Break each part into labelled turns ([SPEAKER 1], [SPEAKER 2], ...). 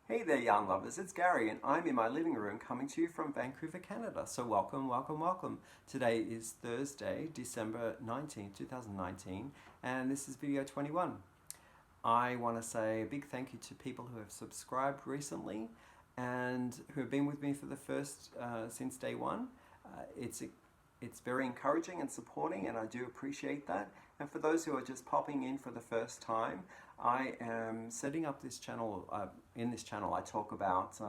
[SPEAKER 1] Hey there, yarn lovers, it's Gary, and I'm in my living room coming to you from Vancouver, Canada. So welcome, welcome, welcome. Today is Thursday, December 19th, 2019, and this is video 21. I want to say a big thank you to people who have subscribed recently and who have been with me for the first, since day one. It's very encouraging and supporting, and I do appreciate that. And for those who are just popping in for the first time, I am setting up this channel. In this channel I talk about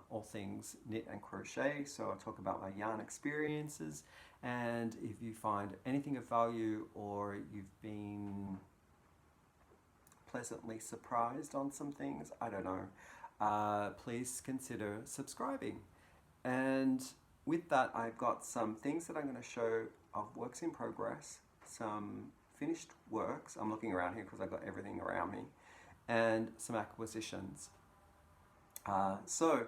[SPEAKER 1] all things knit and crochet, so I talk about my yarn experiences, and if you find anything of value or you've been pleasantly surprised on some things, I don't know, please consider subscribing. And with that, I've got some things that I'm going to show of works in progress, some finished works. I'm looking around here because I've got everything around me, and some acquisitions. So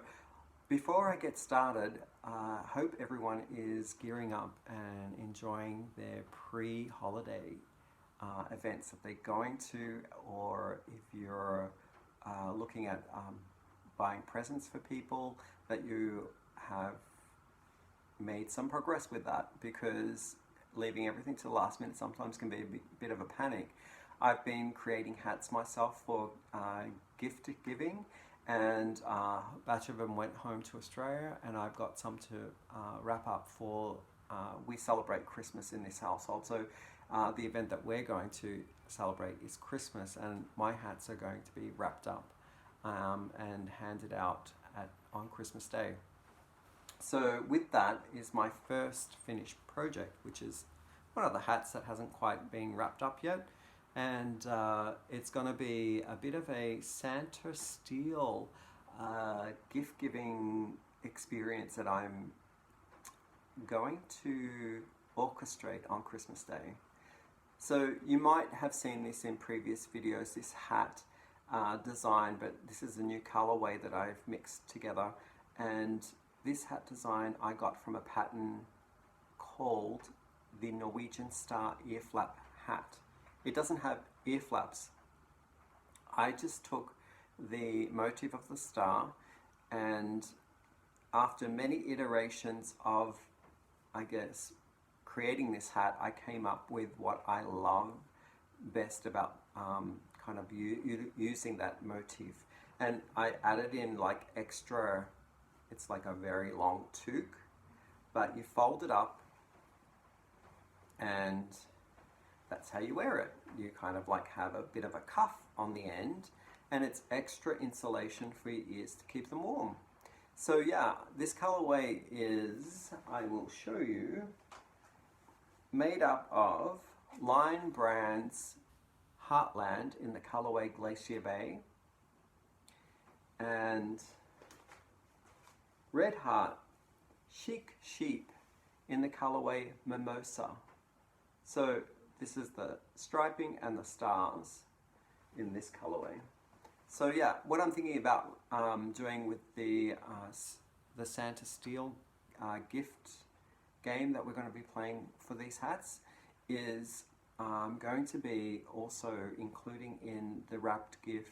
[SPEAKER 1] before I get started, I hope everyone is gearing up and enjoying their pre-holiday events that they're going to, or if you're looking at buying presents for people, that you have made some progress with that, because leaving everything to the last minute sometimes can be a bit of a panic. I've been creating hats myself for gift giving, and a batch of them went home to Australia, and I've got some to wrap up for, we celebrate Christmas in this household, so the event that we're going to celebrate is Christmas, and my hats are going to be wrapped up and handed out on Christmas Day. So with that is my first finished project, which is one of the hats that hasn't quite been wrapped up yet, and it's going to be a bit of a Santa style gift giving experience that I'm going to orchestrate on Christmas Day. So you might have seen this in previous videos, this hat design, but this is a new colorway that I've mixed together, and this hat design I got from a pattern called the Norwegian Star Earflap hat. It doesn't have ear flaps. I just took the motif of the star, and after many iterations of, I guess, creating this hat, I came up with what I love best about kind of using that motif. And I added in like extra, it's like a very long toque, but you fold it up and that's how you wear it. You kind of like have a bit of a cuff on the end, and it's extra insulation for your ears to keep them warm. So yeah, this colorway is, I will show you, made up of Lion Brand's Heartland in the colorway Glacier Bay, and Red Heart Chic Sheep in the colorway Mimosa. So this is the striping and the stars in this colorway. So yeah, what I'm thinking about doing with the Santa Steel gift game that we're going to be playing for these hats is going to be also including in the wrapped gift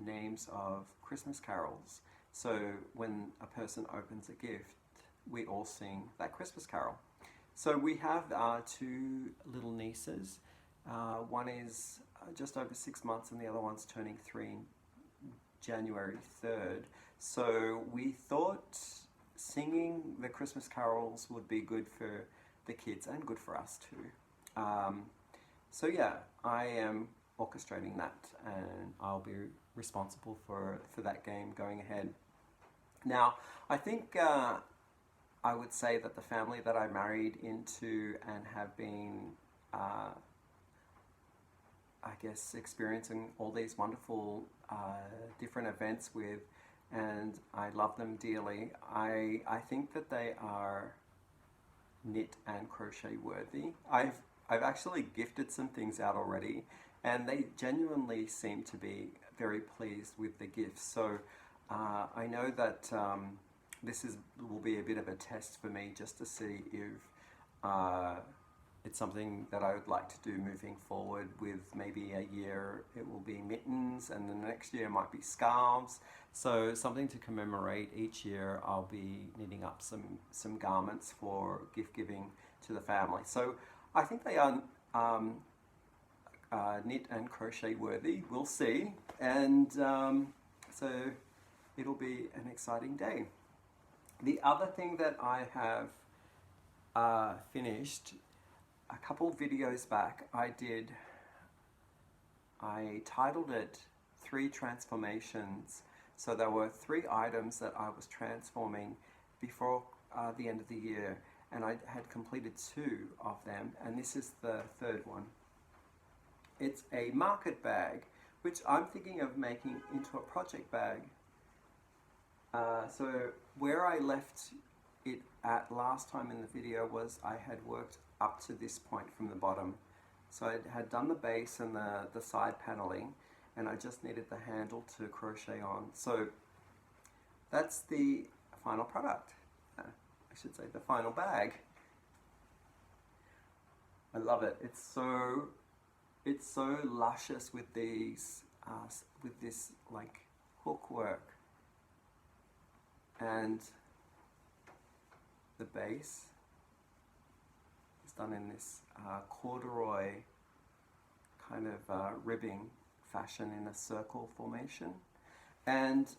[SPEAKER 1] names of Christmas carols. So when a person opens a gift, we all sing that Christmas carol. So we have two little nieces. One is just over 6 months and the other one's turning 3 January 3rd. So we thought singing the Christmas carols would be good for the kids and good for us too. So yeah, I am orchestrating that, and I'll be responsible for that game going ahead. Now, I think I would say that the family that I married into and have been, I guess, experiencing all these wonderful different events with, and I love them dearly. I think that they are knit and crochet worthy. I've actually gifted some things out already, and they genuinely seem to be very pleased with the gifts. So I know that this will be a bit of a test for me, just to see if it's something that I would like to do moving forward. With maybe a year it will be mittens, and then the next year might be scarves. So something to commemorate each year. I'll be knitting up some garments for gift giving to the family. So I think they are knit and crochet worthy. We'll see. And so it'll be an exciting day. The other thing that I have finished a couple of videos back, I titled it 3 Transformations. So there were 3 items that I was transforming before the end of the year, and I had completed 2 of them, and this is the 3rd one. It's a market bag, which I'm thinking of making into a project bag. So where I left it at last time in the video was I had worked up to this point from the bottom. So I had done the base and the side paneling, and I just needed the handle to crochet on. So that's the final product. I should say the final bag. I love it. It's so luscious with these with this like hook work, and the base is done in this corduroy kind of ribbing fashion in a circle formation. And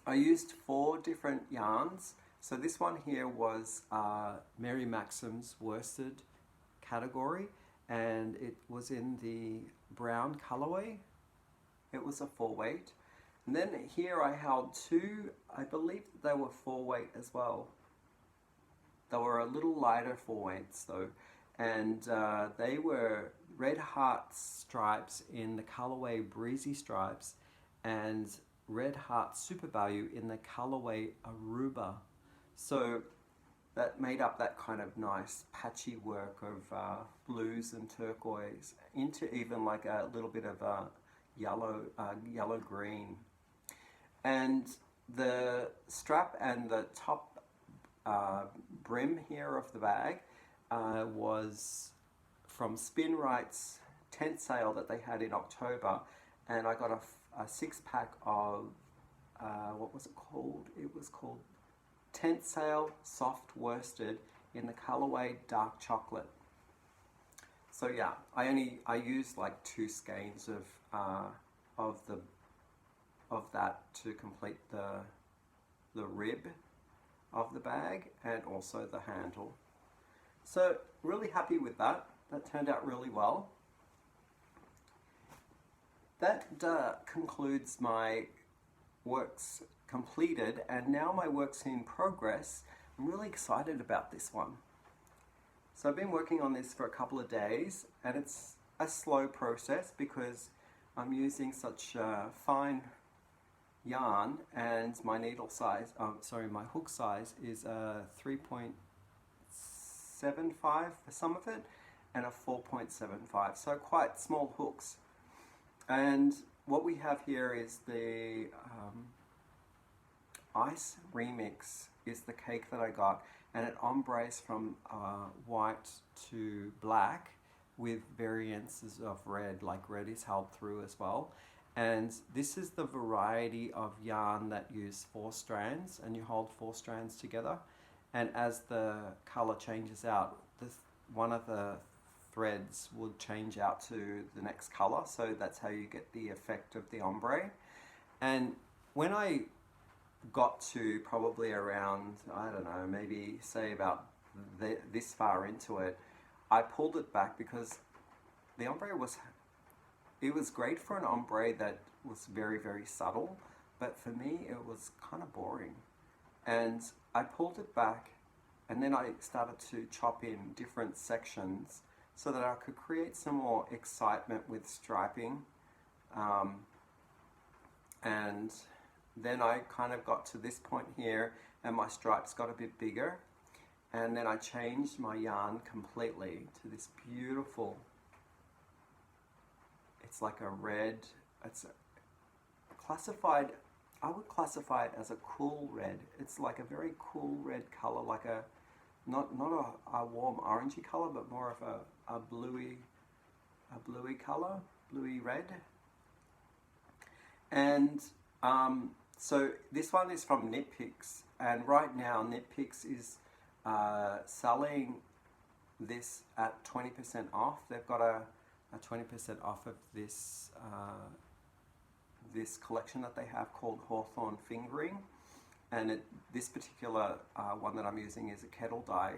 [SPEAKER 1] I used 4 different yarns. So this one here was Mary Maxim's worsted category, and it was in the brown colorway. It was a 4-weight. And then here I held 2, I believe they were 4-weight as well. They were a little lighter 4-weights though, and they were Red Heart stripes in the colorway Breezy Stripes, and Red Heart Super Value in the colorway Aruba. So that made up that kind of nice patchy work of blues and turquoise into even like a little bit of a yellow green. And the strap and the top brim here of the bag was from Spin Right's tent sale that they had in October, and I got a 6-pack of what was it called? It was called Tent Sale Soft Worsted in the colorway Dark Chocolate. So yeah, I used like 2 skeins of that to complete the rib of the bag and also the handle. So really happy with that. That turned out really well. That concludes my works completed, and now my work's in progress. I'm really excited about this one. So I've been working on this for a couple of days, and it's a slow process because I'm using such fine yarn, and my needle size, my hook size is 3.75 for some of it and a 4.75, so quite small hooks. And what we have here is the Ice Remix is the cake that I got, and it ombres from white to black with variances of red, like red is held through as well. And this is the variety of yarn that use 4 strands, and you hold 4 strands together, and as the color changes out, one of the threads will change out to the next color, so that's how you get the effect of the ombre. And when I got to probably around, I don't know, maybe say about this far into it, I pulled it back because the ombre was great for an ombre that was very, very subtle, but for me it was kind of boring. And I pulled it back, and then I started to chop in different sections so that I could create some more excitement with striping. And then I kind of got to this point here, and my stripes got a bit bigger, and then I changed my yarn completely to this beautiful, it's like a red, it's classified, I would classify it as a cool red. It's like a very cool red color, like a not a warm orangey color, but more of a bluey color, bluey red. And so this one is from Nitpicks, and right now Nitpicks is selling this at 20% off. They've got a 20% off of this this collection that they have called Hawthorn Fingering, and this particular one that I'm using is a kettle dye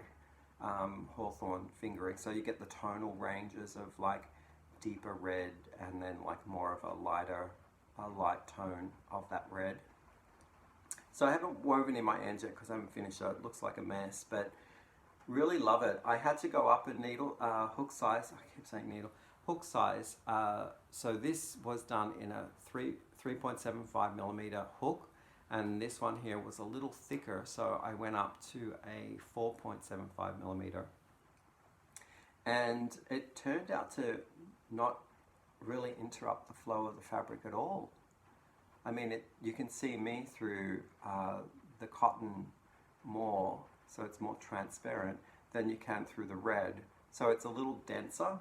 [SPEAKER 1] Hawthorn Fingering. So you get the tonal ranges of like deeper red and then like more of a light tone of that red. So I haven't woven in my ends yet because I haven't finished, so it looks like a mess, but really love it. I had to go up a needle hook size. I keep saying needle hook size. So this was done in a 3.75 millimeter hook, and this one here was a little thicker, so I went up to a 4.75 millimeter, and it turned out to not really interrupt the flow of the fabric at all. I mean, you can see me through the cotton more, so it's more transparent than you can through the red. So it's a little denser,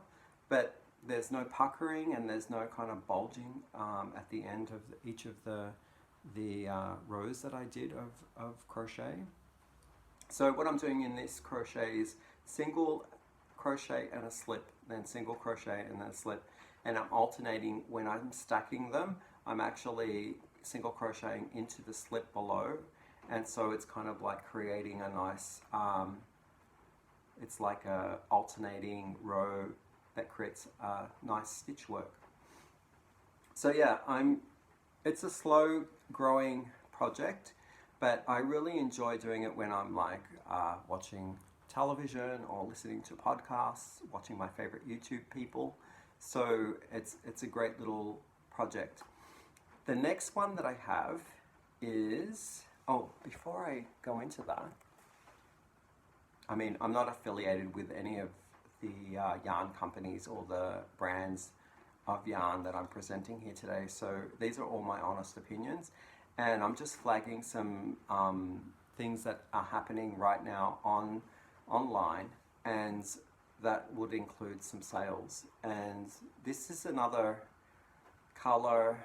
[SPEAKER 1] but there's no puckering and there's no kind of bulging at the end of each of the rows that I did of crochet. So what I'm doing in this crochet is single crochet and a slip, then single crochet and then a slip, and I'm alternating. When I'm stacking them, I'm actually single crocheting into the slip below, and so it's kind of like creating a nice it's like a alternating row that creates nice stitch work. So yeah, it's a slow growing project, but I really enjoy doing it when I'm like watching television or listening to podcasts, watching my favorite YouTube people. So it's a great little project. The next one that I have is, oh, before I go into that, I mean, I'm not affiliated with any of the yarn companies or the brands of yarn that I'm presenting here today, so these are all my honest opinions, and I'm just flagging some things that are happening right now online, and that would include some sales. And this is another color,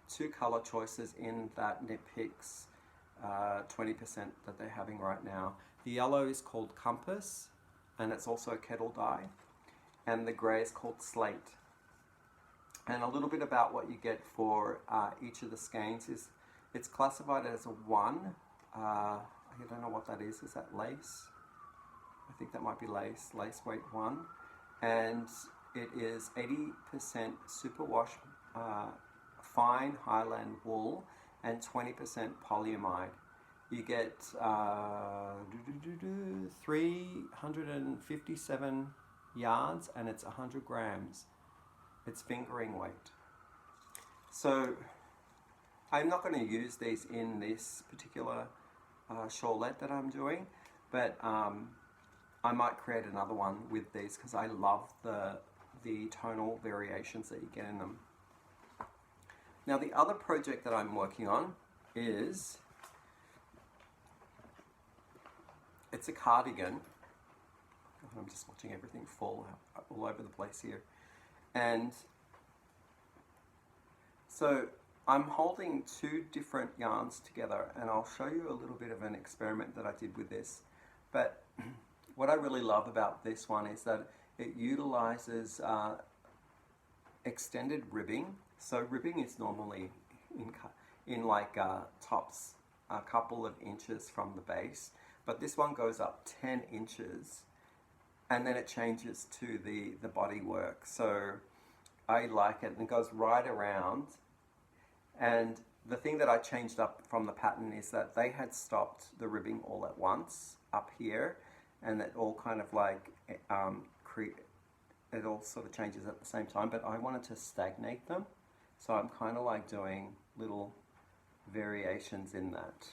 [SPEAKER 1] two color choices in that Nitpicks 20% that they're having right now. The yellow is called Compass, and it's also a kettle dye, and the grey is called Slate. And a little bit about what you get for each of the skeins is it's classified as a 1. I don't know what that is. Is that lace? I think that might be lace weight 1. And it is 80% superwash fine Highland wool and 20% polyamide. You get 357 yards, and it's 100 grams. It's fingering weight. So I'm not going to use these in this particular shawlette that I'm doing, but I might create another one with these because I love the tonal variations that you get in them. Now the other project that I'm working on is, it's a cardigan. I'm just watching everything fall all over the place here. And so I'm holding two different yarns together, and I'll show you a little bit of an experiment that I did with this. But what I really love about this one is that it utilizes extended ribbing. So ribbing is normally in like tops a couple of inches from the base, but this one goes up 10 inches and then it changes to the body work. So I like it, and it goes right around. And the thing that I changed up from the pattern is that they had stopped the ribbing all at once up here, and it all kind of like it all sort of changes at the same time, but I wanted to stagnate them, so I'm kind of like doing little variations in that,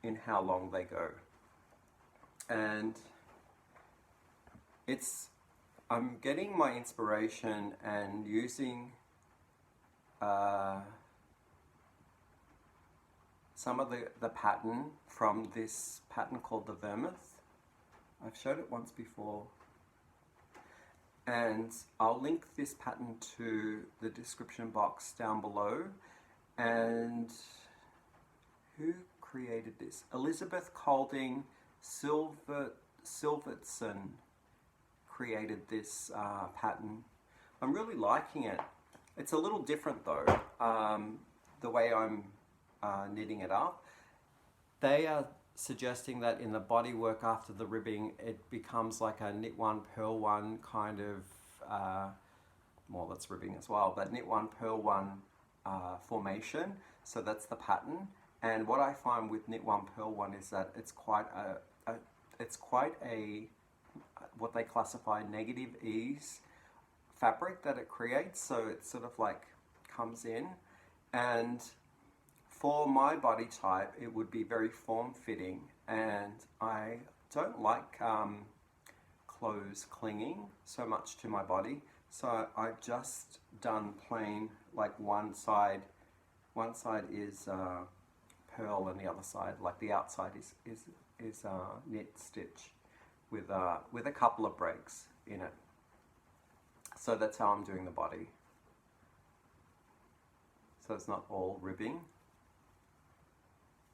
[SPEAKER 1] in how long they go. And I'm getting my inspiration and using some of the pattern from this pattern called the Vermouth, I've showed it once before, and I'll link this pattern to the description box down below. And who created this? Elizabeth Colding Sivertsen created this pattern. I'm really liking it. It's a little different though, the way I'm knitting it up. They are suggesting that in the body work after the ribbing, it becomes like a knit one, purl one kind of, well, that's ribbing as well, but knit one, purl one formation. So that's the pattern. And what I find with knit one, purl one is that it's quite a what they classify negative ease fabric that it creates. So it sort of like comes in, and for my body type it would be very form-fitting, and I don't like clothes clinging so much to my body. So I've just done plain, like one side is purl and the other side, like the outside is knit stitch with a couple of breaks in it. So that's how I'm doing the body. So it's not all ribbing.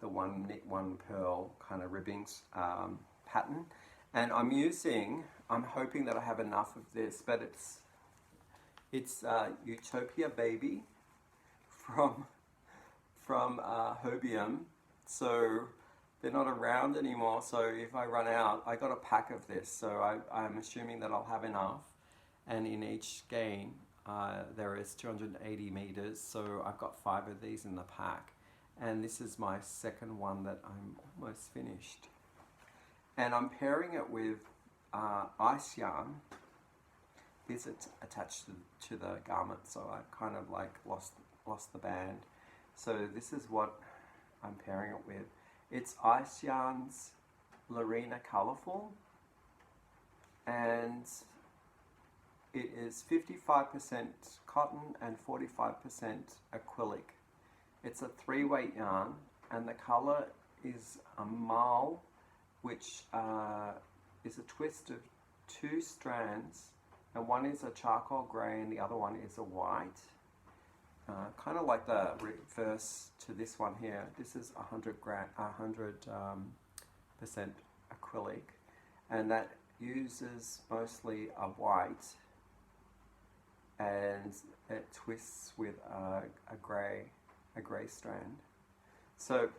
[SPEAKER 1] The one knit, one purl kind of ribbings pattern. And I'm hoping that I have enough of this, but it's Utopia Baby from Hobium. So they're not around anymore, so if I run out, I got a pack of this, so I'm assuming that I'll have enough. And in each skein there is 280 meters, so I've got 5 of these in the pack, and this is my second one that I'm almost finished. And I'm pairing it with ice yarn. This is attached to the garment, so I kind of like lost the band. So this is what I'm pairing it with. It's Ice Yarn's Loreena Colourful, and it is 55% cotton and 45% acrylic. It's a 3-weight yarn, and the colour is a marl, which is a twist of 2 strands, and one is a charcoal grey and the other one is a white. Kind of like the reverse to this one here. This is 100% acrylic, and that uses mostly a white, and it twists with a grey strand. So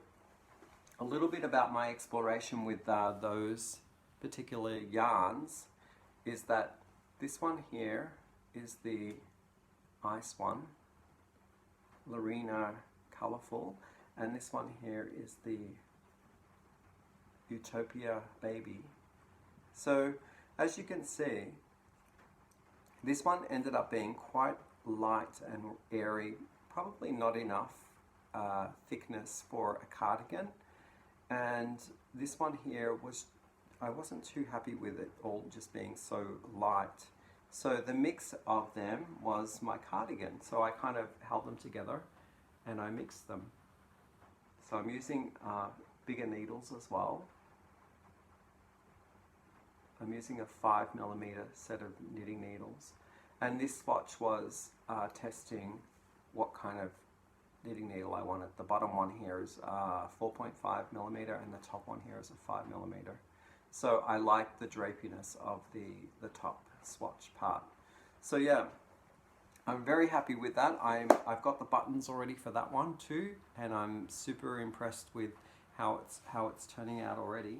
[SPEAKER 1] a little bit about my exploration with those particular yarns is that this one here is the ice one, Loreena Colourful, and this one here is the Utopia Baby. So as you can see, this one ended up being quite light and airy, probably not enough thickness for a cardigan, and this one here I wasn't too happy with it all just being so light. So the mix of them was my cardigan. So I kind of held them together and I mixed them. So I'm using bigger needles as well. I'm using a 5mm set of knitting needles. And this swatch was testing what kind of knitting needle I wanted. The bottom one here is 4.5mm and the top one here is a 5mm. So I like the drapiness of the top swatch part. So yeah, I'm very happy with that. I've got the buttons already for that one too, and I'm super impressed with how it's turning out already.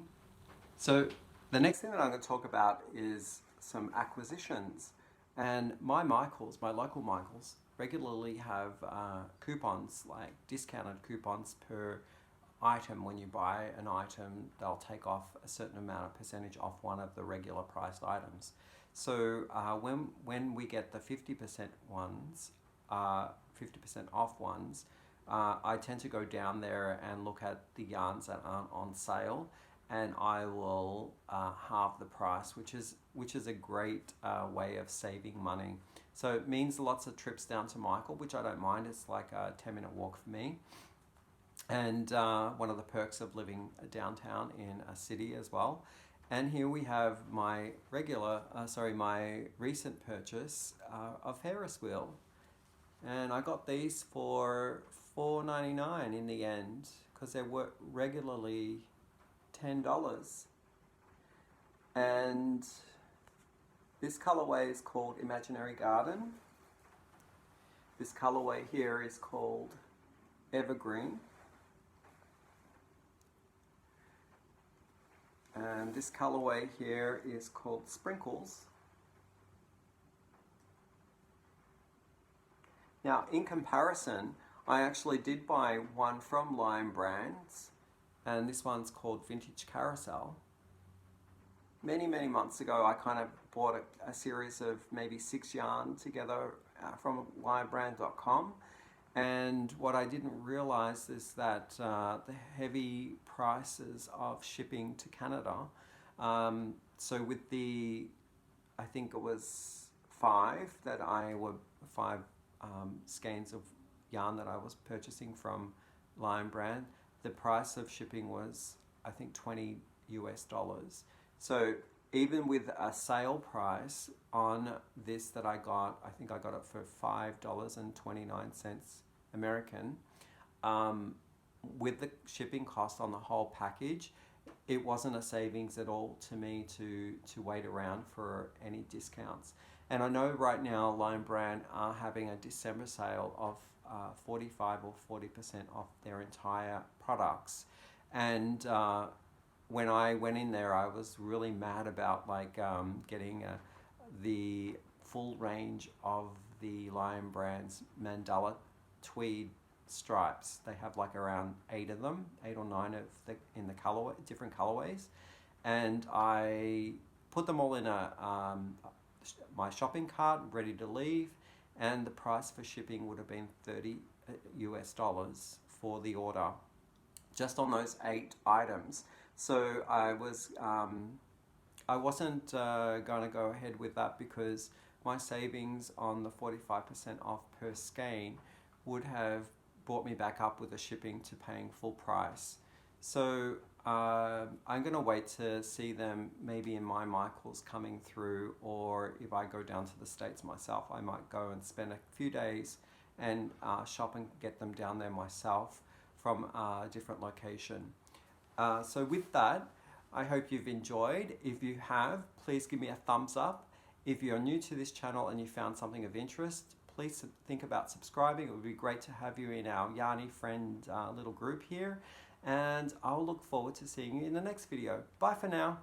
[SPEAKER 1] So the next thing that I'm going to talk about is some acquisitions. And my local Michaels, regularly have coupons, like discounted coupons per item. When you buy an item, they'll take off a certain amount of percentage off one of the regular priced items. So when we get the 50% ones, 50% off ones, I tend to go down there and look at the yarns that aren't on sale, and I will halve the price, which is a great way of saving money. So it means lots of trips down to Michael, which I don't mind. It's like a 10-minute walk for me. And one of the perks of living downtown in a city as well. And here we have my my recent purchase of Ferris wheel. And I got these for $4.99 in the end, because they were regularly $10. And this colorway is called Imaginary Garden. This colorway here is called Evergreen. And this colorway here is called Sprinkles. Now, in comparison, I actually did buy one from Lion Brands, and this one's called Vintage Carousel. Many months ago, I kind of bought a series of maybe 6 yarn together from lionbrand.com. And what I didn't realize is that the heavy prices of shipping to Canada. So with the, I think it was five skeins of yarn that I was purchasing from Lion Brand, the price of shipping was, I think, $20 US. So even with a sale price on this that I got, I think I got it for $5.29 American, with the shipping cost on the whole package, it wasn't a savings at all to me to wait around for any discounts. And I know right now Lion Brand are having a December sale of 45 or 40% off their entire products. And when I went in there, I was really mad about getting the full range of the Lion Brand's mandala tweed stripes. They have like around 8 of them, 8 or 9 of in the colorway, different colorways, and I put them all in my shopping cart, ready to leave, and the price for shipping would have been $30 US for the order, just on those 8 items. So I wasn't going to go ahead with that, because my savings on the 45% off per skein would have brought me back up with the shipping to paying full price. So I'm going to wait to see them maybe in my Michaels coming through, or if I go down to the States myself, I might go and spend a few days and shop and get them down there myself from a different location. So with that, I hope you've enjoyed. If you have, please give me a thumbs up. If you're new to this channel and you found something of interest, please think about subscribing. It would be great to have you in our Yarny friend little group here. And I'll look forward to seeing you in the next video. Bye for now.